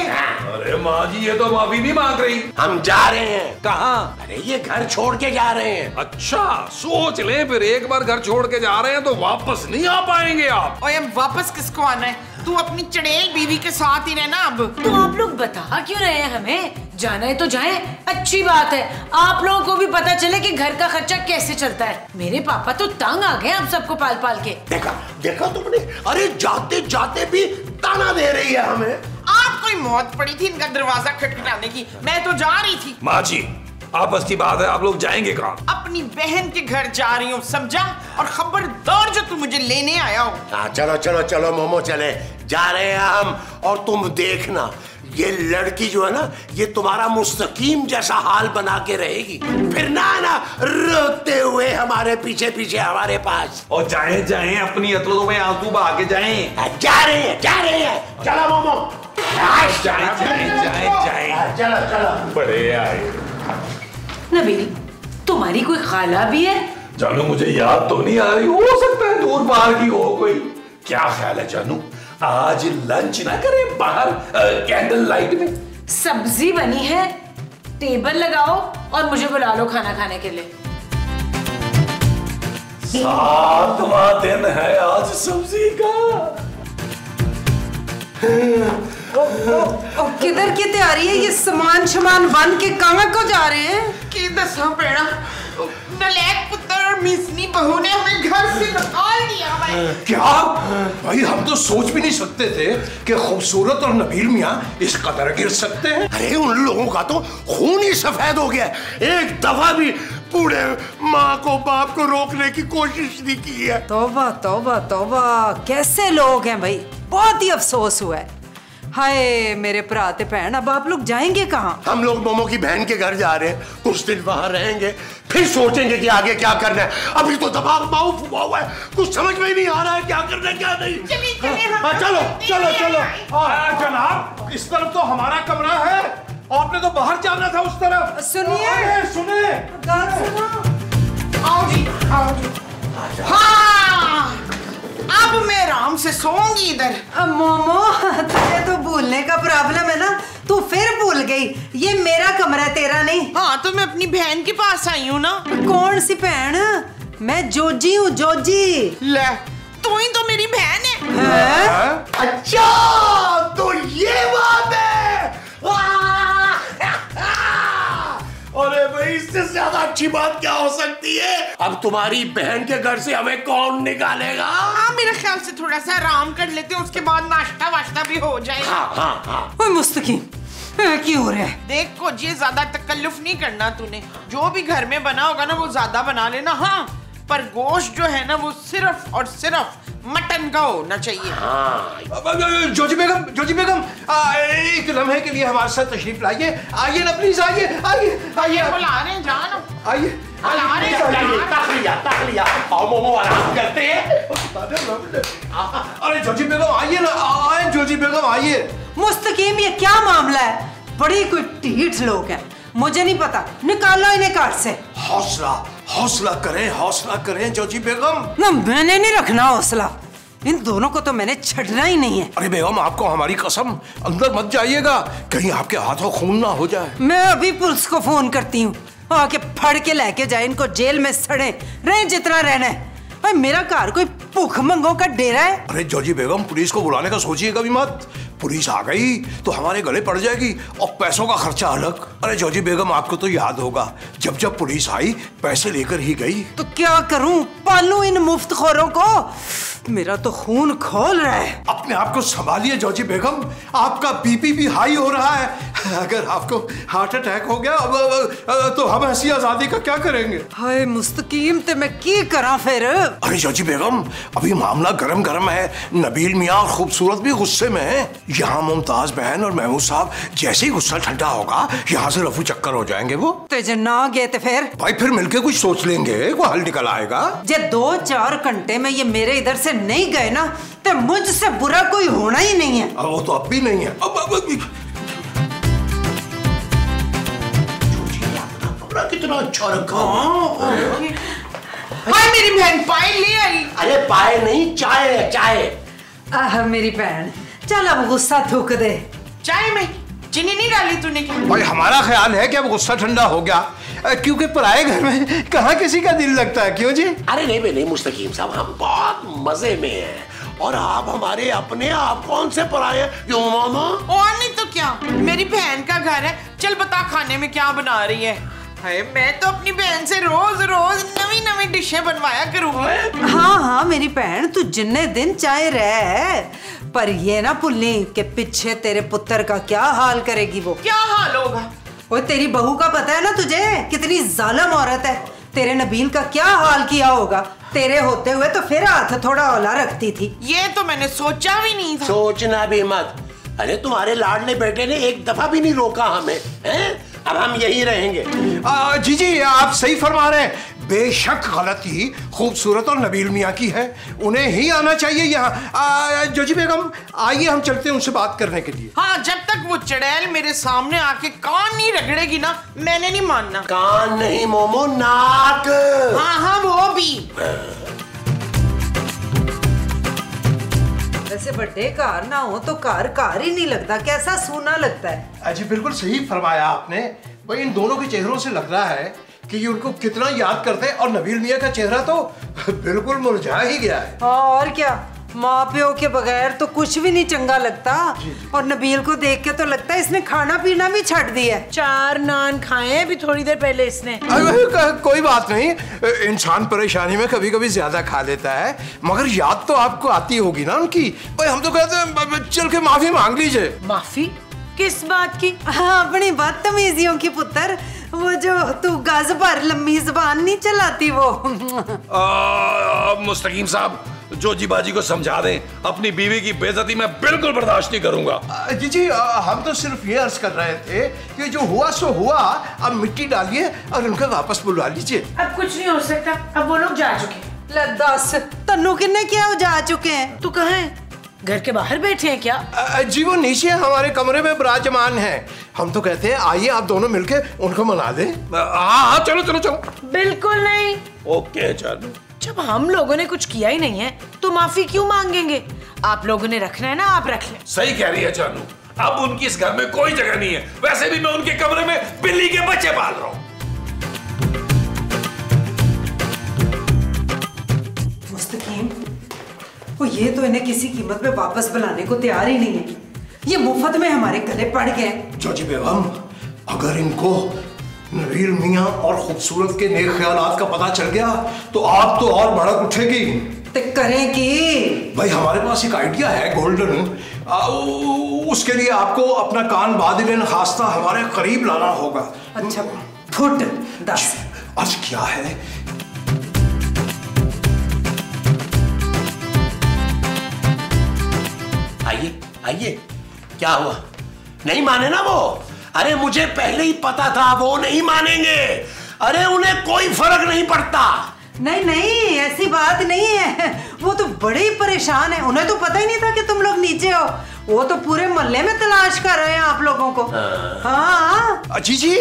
अरे माँ जी, ये तो माफी नहीं मांग रही। हम जा रहे हैं। कहाँ? अरे ये घर छोड़ के जा रहे हैं। अच्छा, सोच ले फिर, एक बार घर छोड़ के जा रहे हैं तो वापस नहीं आ पाएंगे आप। ओए वापस किसको आना है? तू अपनी चड़ेल बीवी के साथ ही रहना अब। तो आप लोग बता क्यों रहे हैं हमें? जाना है तो जाएं, अच्छी बात है। आप लोगों को भी पता चले कि घर का खर्चा कैसे चलता है। मेरे पापा तो तंग आ गए आप सबको पाल पाल के। देखा देखा तुमने? अरे जाते जाते भी ताना दे रही है हमें। आप कोई मौत पड़ी थी इनका दरवाजा खटखटाने की? मैं तो जा रही थी। माँ जी, आपस की बात है, आप लोग जाएंगे कहाँ? अपनी बहन के घर जा रही हूँ, समझा? और खबरदार जो तू मुझे लेने आया हो। हाँ चलो चलो चलो मोमो, चले जा रहे हैं हम। और तुम देखना, ये लड़की जो है ना, ये तुम्हारा मुस्तकीम जैसा हाल बना के रहेगी। फिर ना रोते हुए हमारे पीछे पीछे हमारे पास। और जाएं जाएं, अपनी अतलों में आंसू बहा के जाएं। जा रहे हैं जा रहे हैं। चलो मोमो, जाएं। चलो चलो। बड़े आए। नबील, तुम्हारी कोई खाला भी है? जानू मुझे याद तो नहीं आ रही, हो सकता है दूर बाहर की हो कोई। क्या ख्याल है जानू, आज लंच ना करें बाहर कैंडल लाइट में? सब्जी बनी है, टेबल लगाओ और मुझे बुला लो खाना खाने के लिए। 7वां दिन है आज सब्जी का। किधर की तैयारी है? ये सामान बन के कहाँ को जा रहे हैं? की दसा पेड़ा, नलायक पुत्र और मिसनी बहू ने हमें घर से निकाल दिया भाई। क्या भाई, हम तो सोच भी नहीं सकते थे कि खूबसूरत और नबील मियाँ इस कदर गिर सकते हैं। अरे उन लोगों का तो खून ही सफेद हो गया। एक दफा भी बूढ़े माँ को बाप को रोकने की कोशिश नहीं की है। तौबा तौबा तौबा, कैसे लोग हैं भाई, बहुत ही अफसोस हुआ है। हाय मेरे भराते भैन, अब आप लोग जाएंगे कहाँ? हम लोग मोमो की बहन के घर जा रहे हैं, कुछ दिन वहां रहेंगे, फिर सोचेंगे कि आगे क्या करना है। अभी तो दिमाग माउफ हुआ हुआ है, कुछ समझ में ही नहीं आ रहा है क्या करना है क्या नहीं। चलो चलो चलो। जनाब, इस तरफ तो हमारा कमरा है, आपने तो बाहर जाना था उस तरफ। सुनिए सुने, आओ जी, आओ जी। हाँ, अब मैं आराम से सोऊंगी इधर। मोमो, तुझे तो भूलने का प्रॉब्लम है ना, तू फिर भूल गई। ये मेरा कमरा है, तेरा नहीं। हाँ, तो मैं अपनी बहन के पास आई हूँ ना। कौन सी बहन? मैं जोजी हूँ, जोजी। ले, तू ही तो मेरी बहन है। अच्छा तो ये बात है। अरे भाई, इससे ज्यादा अच्छी बात क्या हो सकती है? अब तुम्हारी बहन के घर से हमें कौन निकालेगा? हाँ, मेरे ख्याल से थोड़ा सा आराम कर लेते हैं, उसके बाद नाश्ता वाश्ता भी हो जाएगा। हाँ। मुस्तकीम, क्या हो रहा है? देख को जी, ज्यादा तकल्लुफ नहीं करना तूने। जो भी घर में बना होगा ना वो ज्यादा बना लेना। हाँ, पर गोश्त जो है ना वो सिर्फ और सिर्फ मटन का होना चाहिए। जोजी बेगम, एक लम्हे के लिए हमारे साथ तशरीफ लाइए। आइए ना प्लीज, आइए आइए आइए। बुला रहे हैं, जानो। आइए। ताकलिया। आओ मोमो, आराम करते हैं। अरे जोजी बेगम आइए ना, आए जोजी बेगम आइए। मुस्तकीम, ये क्या मामला है? बड़ी कोई ढीठ लोग हैं, मुझे नहीं पता, निकालो इन्हें घर से। हौसला करें जोजी बेगम। ना, मैंने नहीं रखना हौसला, इन दोनों को तो मैंने छड़ना ही नहीं है। अरे बेगम, आपको हमारी कसम, अंदर मत जाइएगा, कहीं आपके हाथों खून ना हो जाए। मैं अभी पुलिस को फोन करती हूँ, आके फड़ के लेके जाए इनको, जेल में सड़े रहे जितना रहना है। भाई मेरा घर कोई भूख मंगों का डेरा है? अरे जॉजी बेगम, पुलिस को बुलाने का सोचिए कभी मत। पुलिस आ गई तो हमारे गले पड़ जाएगी और पैसों का खर्चा अलग। अरे जॉजी बेगम, आपको तो याद होगा जब जब पुलिस आई पैसे लेकर ही गई। तो क्या करूं, पालूं इन मुफ्तखोरों को? मेरा तो खून खोल रहा है। अपने आप को संभालिए जॉजी बेगम, आपका बीपी भी हाई हो रहा है। अगर आपको हार्ट अटैक हो गया तो हम ऐसी आजादी का क्या करेंगे? हाय मुस्तकीम, ते मैं की करा फिर? अरे जॉजी बेगम, अभी मामला गरम गरम है। नबील मियाँ और खूबसूरत भी गुस्से में हैं। यहाँ मुमताज बहन और महमूद साहब जैसे ही गुस्सा ठंडा होगा यहाँ से रफू चक्कर हो जाएंगे वो। तुझे ना गए तो फिर? भाई फिर मिलके कुछ सोच लेंगे, कोई हल निकल आएगा। जे 2-4 घंटे में ये मेरे इधर से नहीं गए ना तो मुझसे बुरा कोई होना ही नहीं है। वो तो अब भी नहीं है। कितना अच्छा रखा। हाय मेरी बहन पाए ले आई। अरे पाए नहीं, चाय है चाय। आह मेरी बहन, चल अब गुस्सा थूक दे। चाय में चीनी नहीं डाली तूने क्या? भाई हमारा ख्याल है कि अब गुस्सा ठंडा हो गया, क्योंकि पराए घर में कहाँ किसी का दिल लगता है, क्यों जी? अरे नहीं नहीं मुस्तकीम साहब, हम बहुत मजे में हैं और आप हमारे अपने। आप कौन से पराए हैं? क्यों मामा? और नहीं तो क्या, मेरी बहन का घर है। चल बता खाने में क्या बना रही है? हाय मैं तो अपनी बहन से रोज रोज नवी नवी डिशें बनवाया करूंगी। हाँ मेरी बहन, तू जिन्ने दिन चाहे रह, पर ये ना भूलनी कि पीछे तेरे पुत्र का क्या हाल करेगी वो। क्या हाल होगा? वो तेरी बहू का पता है ना तुझे, कितनी जालिम औरत है। तेरे नबील का क्या हाल किया होगा। तेरे होते हुए तो फिर हाथ थोड़ा औला रखती थी। ये तो मैंने सोचा भी नहीं था। सोचना भी मत। अरे तुम्हारे लाडले बेटे ने एक दफा भी नहीं रोका हमें, हैं? अब हम यही रहेंगे। जी जी, आप सही फरमा रहे हैं। बेशक गलती खूबसूरत और नबील मियाँ की है, उन्हें ही आना चाहिए यहाँ। जोजी बेगम आइए, हम चलते हैं उनसे बात करने के लिए। हाँ, जब तक वो चुड़ैल मेरे सामने आके कान नहीं रगड़ेगी ना, मैंने नहीं मानना। कान नहीं मोमो, नाक। हाँ वो भी। वैसे बड़े कार ना हो तो कार ही नहीं लगता, कैसा सूना लगता है। जी बिल्कुल सही फरमाया आपने। भाई इन दोनों के चेहरों से लग रहा है कि ये उनको कितना याद करते हैं, और नबील मियाँ का चेहरा तो बिल्कुल मुरझा ही गया है। हाँ और क्या, माँ प्यो के बगैर तो कुछ भी नहीं चंगा लगता। और नबील को देख के तो लगता है इसने खाना पीना भी छੱਡ दिया है। 4 नान खाए हैं अभी थोड़ी देर पहले इसने। कोई बात नहीं, इंसान परेशानी में कभी कभी ज्यादा खा लेता है, मगर याद तो आपको आती होगी ना उनकी। भाई हम तो कहते हैं चल के माफी मांग लीजिए। माफी किस बात की? हाँ, अपनी बदतमीजियों की पुत्र। वो जो तू गज भर लंबी जबान नहीं चलाती वो। मुस्तकीम साहब, जोजी बाजी को समझा दें, अपनी बीवी की बेइज्जती मैं बिल्कुल बर्दाश्त नहीं करूंगा। जी जी, हम तो सिर्फ ये अर्ज कर रहे थे कि जो हुआ सो हुआ, अब मिट्टी डालिए और उनको वापस बुलवा लीजिए। अब कुछ नहीं हो सकता, अब वो लोग जा चुके। दस तन्नू किन्ने क्या जा चुके हैं? तू कहाँ है? घर के बाहर बैठे हैं क्या? जी वो नीचे हमारे कमरे में विराजमान है। हम तो कहते हैं आइए आप दोनों मिलके उनको मना दें। हाँ चलो चलो चलो। बिल्कुल नहीं। ओके चलो। जब हम लोगों ने कुछ किया ही नहीं है तो माफी क्यों मांगेंगे? आप लोगों ने रखना है ना, आप रख लें। सही कह रही है चानू, अब उनकी इस घर में कोई जगह नहीं है। वैसे भी मैं उनके कमरे में बिल्ली के बच्चे पाल रहा हूँ। मुस्तकीम, वो ये तो इन्हें किसी कीमत पे वापस बुलाने को तैयार ही नहीं है। ये मुफ्त में हमारे गले पड़ गए। जोजी बेगम, अगर इनको नबील मियाँ और खूबसूरत के नेक ख्यालात का पता चल गया तो आप तो और भड़क उठेगी। तो करेंगी? भाई हमारे पास एक आइडिया है गोल्डन। उसके लिए आपको अपना कान बादिल खास्ता हमारे करीब लाना होगा। अच्छा फुट 10। अर्ज क्या है? आइए आइए, क्या हुआ? नहीं माने ना वो? अरे मुझे पहले ही पता था वो नहीं मानेंगे। अरे उन्हें कोई फर्क नहीं पड़ता। नहीं नहीं, ऐसी बात नहीं है। वो तो बड़े ही परेशान है, उन्हें तो पता ही नहीं था कि तुम लोग नीचे हो। वो तो पूरे मोहल्ले में तलाश कर रहे हैं आप लोगों को। हाँ जी जी,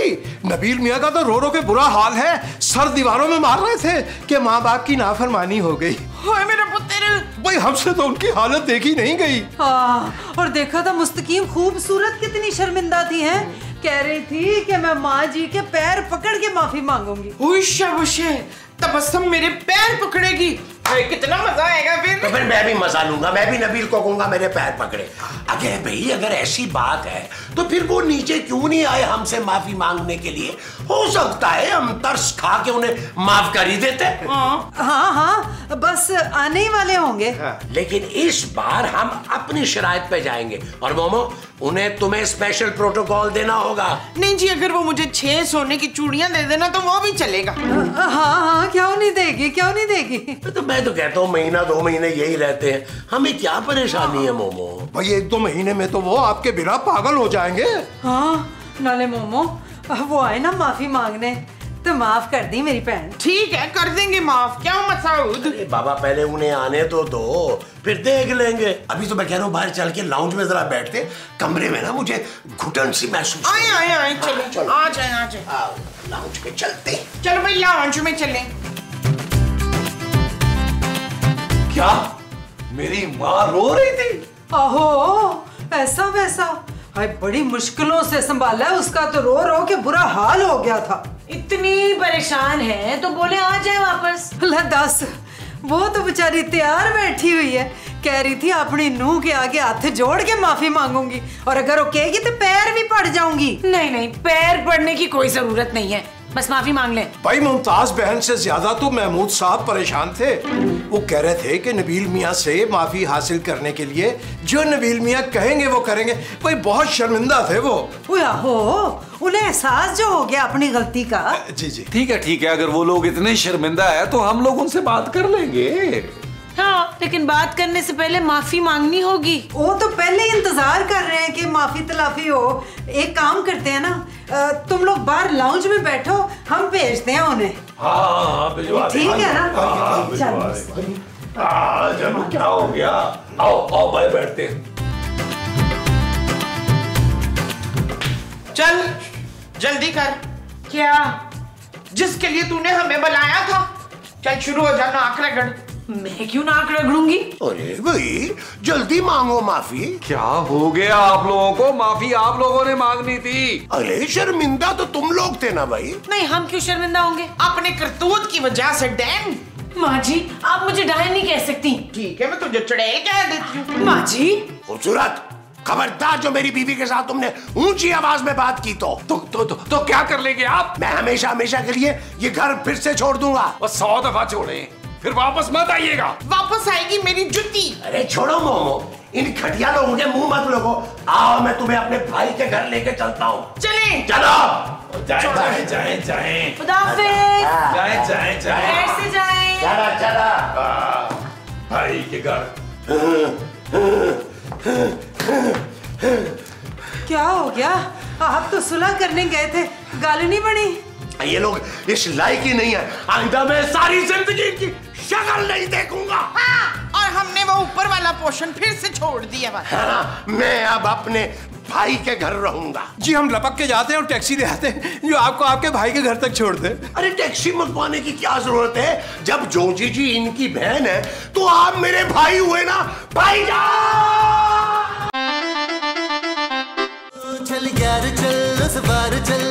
नबील मियाँ का तो रो रो के बुरा हाल है। सर दीवारों में मार रहे थे कि माँ बाप की नाफरमानी हो गई। हाय मेरा पुत्र। भाई हमसे तो उनकी हालत देखी नहीं गई। हाँ, और देखा था मुस्तकीम खूबसूरत कितनी शर्मिंदा थी हैं। कह रही थी कि मैं माँ जी के पैर पकड़ के माफी मांगूंगी। तबस्सुम मेरे पैर पकड़ेगी। कितना मजा आएगा फिर। तो फिर मैं भी मजा लूंगा, मैं भी नबील को कहूंगा मेरे पैर पकड़े। अगर भाई अगर ऐसी बात है तो फिर वो नीचे क्यों नहीं आए हमसे माफी मांगने के लिए? हो सकता है हम तरस खा के उन्हें माफ कर ही देते। हाँ, बस आने ही वाले होंगे। लेकिन इस बार हम अपनी शराइत पे जाएंगे। और मोमो, उन्हें तुम्हें स्पेशल प्रोटोकॉल देना होगा। नहीं जी, अगर वो मुझे 6 सोने की चूड़ियां दे देना तो वो भी चलेगा। हाँ, क्यों नहीं देगी, क्यों नहीं देगी। तो मैं तो कहता हूँ महीना 2 महीने यही रहते हैं, हमें क्या परेशानी है मोमो? भाई 1-2 महीने में तो वो आपके बिना पागल हो जाएंगे। हाँ, नाले मोमो वो आए ना माफी मांगने तो माफ कर दी मेरी बहन। ठीक है, कर देंगे माफ। क्या मसूद? अरे बाबा, पहले उन्हें आने तो दो, फिर देख लेंगे। अभी तो मैं कह रहा हूँ बाहर चल के लाउंज में जरा बैठते, कमरे में ना मुझे घुटन सी महसूस। आए चलो, आ जाए लाउंज में चलते। चलो भाई, लाउंज में चलें। क्या मेरी माँ रो रही थी? आहो, ऐसा वैसा? हाय, बड़ी मुश्किलों से संभाला है उसका तो, रो रो के बुरा हाल हो गया था। इतनी परेशान है तो बोले आ जाए वापस। ला दस, वो तो बेचारी तैयार बैठी हुई है, कह रही थी अपनी नूह के आगे हाथ जोड़ के माफी मांगूंगी, और अगर वो कहेगी तो पैर भी पड़ जाऊंगी। नहीं, पैर पड़ने की कोई जरूरत नहीं है, बस माफी मांग ले। भाई मुमताज बहन से ज्यादा तो महमूद साहब परेशान थे। वो कह रहे थे कि नबील मियाँ से माफी हासिल करने के लिए जो नबील मियाँ कहेंगे वो करेंगे। भाई बहुत शर्मिंदा थे वो। हो, उन्हें एहसास जो हो गया अपनी गलती का। जी। ठीक है, अगर वो लोग इतने शर्मिंदा है तो हम लोग उनसे बात कर लेंगे। हाँ, लेकिन बात करने से पहले माफी मांगनी होगी। वो तो पहले इंतजार कर रहे हैं कि माफी तलाफी हो। एक काम करते हैं ना, तुम लोग बाहर लाउंज में बैठो, हम भेजते हैं उन्हें। हाँ, ठीक है ना? चलो, क्या हो गया? आओ भाई, बैठते हैं। चल जल्दी कर। क्या? जिसके लिए तूने हमें बुलाया था, चल शुरू हो जा, नाक रगड़। मैं क्यों नाक रगड़ूंगी? अरे भाई, जल्दी मांगो माफी। क्या हो गया आप लोगों को? माफी आप लोगों ने मांगनी थी। अरे शर्मिंदा तो तुम लोग थे ना भाई। नहीं, हम क्यों शर्मिंदा होंगे? अपने करतूत की वजह से। डैन, माँ जी, आप मुझे डायन नहीं कह सकती। ठीक है, मैं तुझे चुड़ैल कह देती हूँ। माँ जी, खूबसूरत, खबरदार जो मेरी बीवी के साथ तुमने ऊंची आवाज में बात की तो क्या कर लेंगे आप? मैं हमेशा के लिए ये घर फिर से छोड़ दूंगा। बस 100 दफा छोड़े, फिर वापस मत आइएगा। वापस आएगी मेरी जुत्ती। अरे छोड़ो मोमो, इन घटिया लोगों के मुंह मत लगो। आओ, मैं तुम्हें अपने भाई के घर लेके चलता हूँ। चले, चलो। जाए। खुदाफिज। जाए। कैसे जाएं? चला। भाई के घर। क्या हो गया? आप तो सुलह करने गए थे, गाली नहीं बनी? ये लोग इस लायक ही नहीं है, आइंदा मैं सारी जिंदगी की शक्ल नहीं देखूंगा। हाँ, और हमने वो ऊपर वाला पोर्शन फिर से छोड़ दिया। हाँ, मैं अब अपने भाई के घर रहूंगा। जी, हम लपक के जाते हैं और टैक्सी ले आते हैं जो आपको आपके भाई के घर तक छोड़ दे। अरे टैक्सी मंगवाने की क्या जरूरत है? जब जोजी जी इनकी बहन है तो आप मेरे भाई हुए ना, भाई चल यार चल, उस बार चल